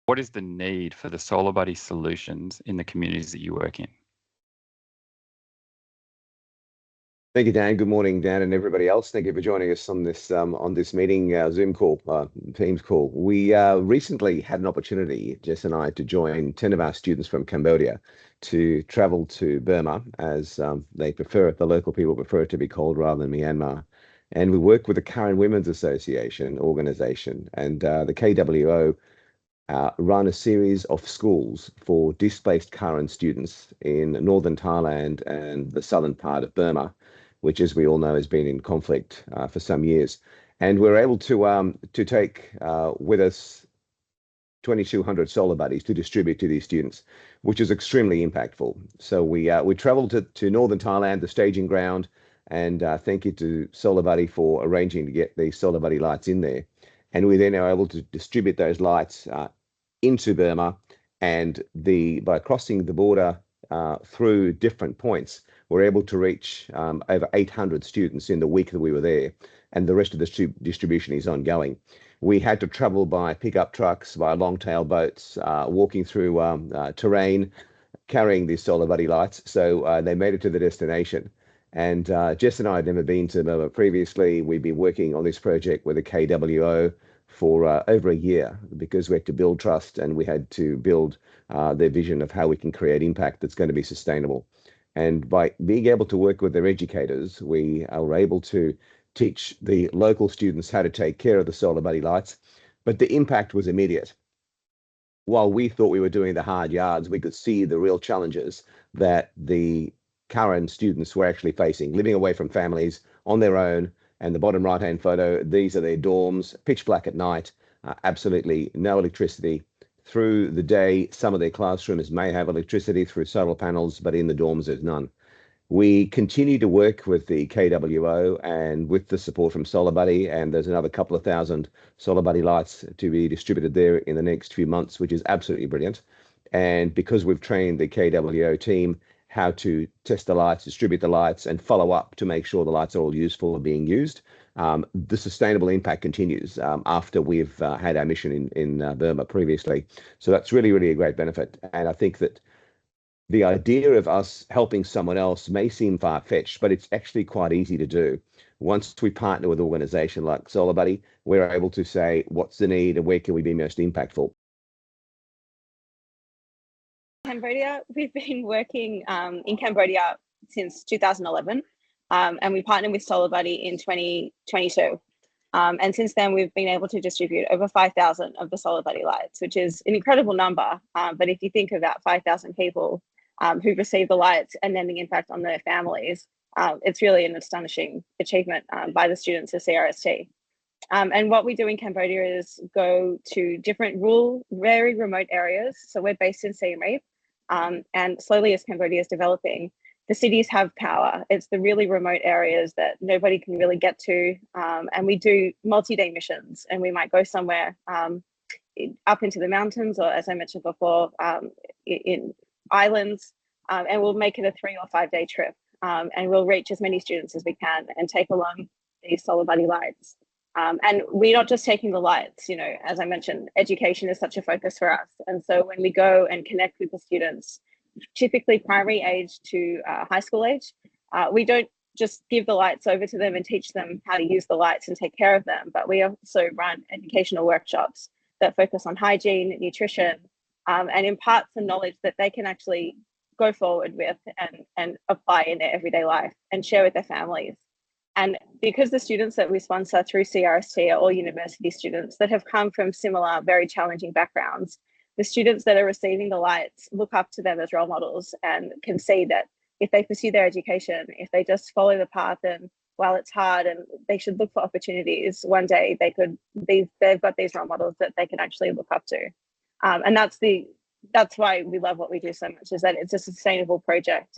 What is the need for the solar buddy solutions in the communities that you work in? Thank you, Dan. Good morning, Dan, and everybody else. Thank you for joining us on this meeting, Zoom call, Teams call. We recently had an opportunity, Jess and I, to join 10 of our students from Cambodia to travel to Burma, as the local people prefer it to be called rather than Myanmar. And we work with the Karen Women's Association organization, and the KWO run a series of schools for displaced Karen students in northern Thailand and the southern part of Burma, which, as we all know, has been in conflict for some years. And we're able to take with us 2,200 solar buddies to distribute to these students, which is extremely impactful. So we traveled to northern Thailand, the staging ground, and thank you to Solar Buddy for arranging to get these Solar Buddy lights in there. And we then are able to distribute those lights into Burma, and by crossing the border through different points, we're able to reach over 800 students in the week that we were there, and the rest of the distribution is ongoing. We had to travel by pickup trucks, by long-tail boats, walking through terrain, carrying these Solar Buddy lights. So they made it to the destination. And Jess and I had never been to Burma previously. We've been working on this project with the KWO for over a year, because we had to build trust and we had to build their vision of how we can create impact that's going to be sustainable. And by being able to work with their educators, we were able to teach the local students how to take care of the Solar Buddy lights, but the impact was immediate. While we thought we were doing the hard yards, we could see the real challenges that the current students were actually facing, living away from families on their own. And the bottom right-hand photo, these are their dorms, pitch black at night, absolutely no electricity. Through the day, some of their classrooms may have electricity through solar panels, but in the dorms, there's none. We continue to work with the KWO and with the support from Solar Buddy, and there's another couple of thousand Solar Buddy lights to be distributed there in the next few months, which is absolutely brilliant. And because we've trained the KWO team how to test the lights, distribute the lights, and follow up to make sure the lights are all useful and being used, the sustainable impact continues after we've had our mission in Burma previously. So that's really, really a great benefit. And I think that the idea of us helping someone else may seem far-fetched, but it's actually quite easy to do. Once we partner with an organization like Solar Buddy, we're able to say, what's the need and where can we be most impactful? Cambodia, we've been working in Cambodia since 2011, and we partnered with Solar Buddy in 2022. And since then, we've been able to distribute over 5,000 of the Solar Buddy lights, which is an incredible number. But if you think about 5,000 people who've received the lights and then the impact on their families, it's really an astonishing achievement by the students of CRST. And what we do in Cambodia is go to different rural, very remote areas. So we're based in Siem Reap, and slowly as Cambodia is developing, the cities have power. It's the really remote areas that nobody can really get to. And we do multi-day missions, and we might go somewhere up into the mountains, or as I mentioned before, in islands, and we'll make it a 3 or 5 day trip. And we'll reach as many students as we can and take along these Solar Buddy lights. And we're not just taking the lights, you know, as I mentioned, education is such a focus for us. And so when we go and connect with the students, typically primary age to high school age, we don't just give the lights over to them and teach them how to use the lights and take care of them, but we also run educational workshops that focus on hygiene, nutrition, and impart some knowledge that they can actually go forward with and apply in their everyday life and share with their families. And because the students that we sponsor through CRST are all university students that have come from similar, very challenging backgrounds, the students that are receiving the lights look up to them as role models and can see that if they pursue their education, if they just follow the path, and while it's hard and they should look for opportunities, one day they've got these role models that they can actually look up to. And that's why we love what we do so much, is that it's a sustainable project.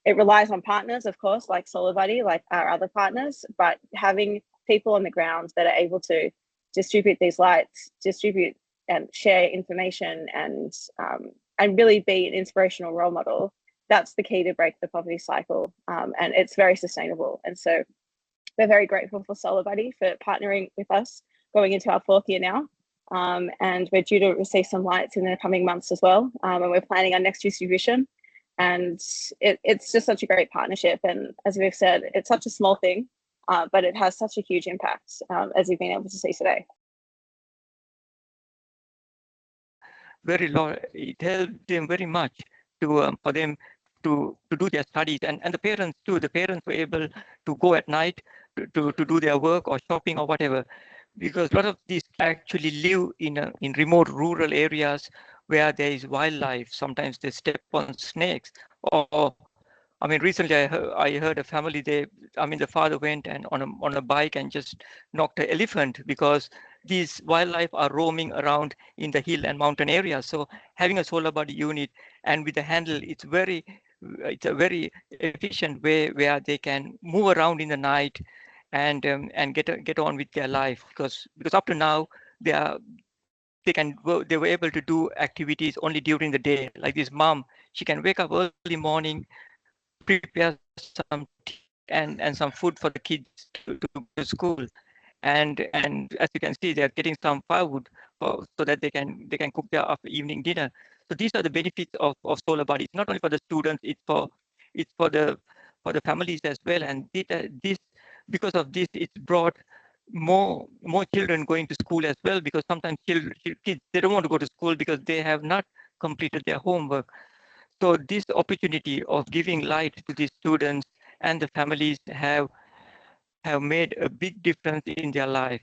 It relies on partners, of course, like Solar Buddy, like our other partners, but having people on the ground that are able to distribute these lights, distribute and share information, and really be an inspirational role model, that's the key to break the poverty cycle. And it's very sustainable. And so we're very grateful for Solar Buddy for partnering with us, going into our 4th year now. and we're due to receive some lights in the coming months as well. And we're planning our next distribution. And it's just such a great partnership. And as we've said, it's such a small thing, but it has such a huge impact, as you've been able to see today. It helped them very much to for them to do their studies, and the parents too. The parents were able to go at night to do their work or shopping or whatever, because a lot of these actually live in remote rural areas where there is wildlife. Sometimes they step on snakes, or I mean, recently I heard a family. The father went and on a bike and just knocked an elephant because these wildlife are roaming around in the hill and mountain areas. So having a solar body unit and with the handle, it's a very efficient way where they can move around in the night and get on with their life, because up to now they were able to do activities only during the day. Like this mom, she can wake up early morning, prepare some tea and some food for the kids to go to school, and as you can see, they're getting some firewood so that they can cook their after evening dinner. So these are the benefits of solar body. It's not only for the students, it's for the families as well. And this because of this, it's brought more children going to school as well, because sometimes kids, they don't want to go to school because they have not completed their homework. So this opportunity of giving light to the students and the families have made a big difference in their life.